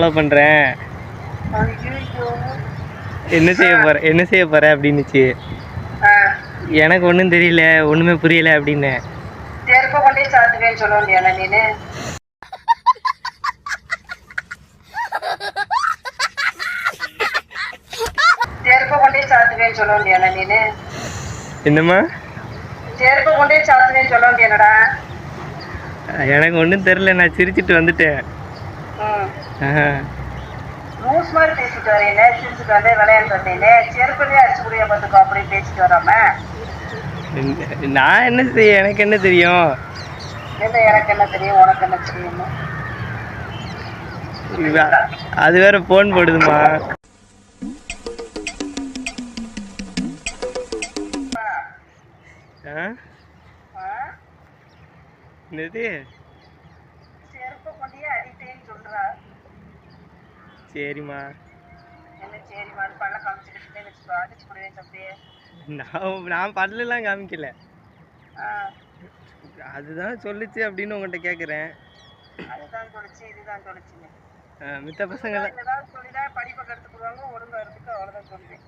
Follow பண்ணுறேன், என்ன செய்ய போற அப்படின்னுச்சு. எனக்கு ஒன்றும் தெரியல, ஒன்றுமே புரியல அப்படின்னு. செருப்பை கொண்டே சாத்துவேன்னு சொல்ல வேண்டியானா நீனு? செருப்பை கொண்டே சாத்துவேன்னு சொல்ல வேண்டியானா நீனு? என்னம்மா? செருப்பை கொண்டே சாத்துவேன்னு சொல்ல வேண்டியானடா? எனக்கு ஒன்றும் தெரியல, நான் சிரிச்சிட்டு வந்துட்டேன். லூஸ் மாதிரி பேசிட்டு வரீங்க, சிரிச்சுட்டு வந்தேன், விளையாண்டு வந்தீங்க, செருப்புலேயே அடிச்சு முடிய பார்த்துக்கோ அப்படி பேசிட்டு வராம. நான் என்ன செய்ய, எனக்கு என்ன தெரியும்? என்ன எனக்கு என்ன தெரியும், உனக்கு என்ன தெரியும்? அது வேற போன் போடுதுமா. என்னது? செருப்பை கொண்டே அடிட்டேன்னு சொல்றா. சரிம்மா. என்ன சரிம்மா? பல்ல காமிச்சுக்கிட்டே வச்சுக்கோ, அடிச்சு போடுவேன் அப்படியே. நான் பல்லெல்லாம் காமிக்கல, அதுதான் சொல்லுச்சு அப்படின்னு உங்கள்கிட்ட கேட்குறேன். அதுதான் சொல்லுச்சு, இதுதான் சொல்லுச்சுங்க. மித்த பசங்க ஏதாவது சொல்லிதான் படிப்பை கெடுத்து போடுவாங்க, ஒழுங்கா இருந்துக்கு, அவ்வளோதான் சொல்லுவேன்.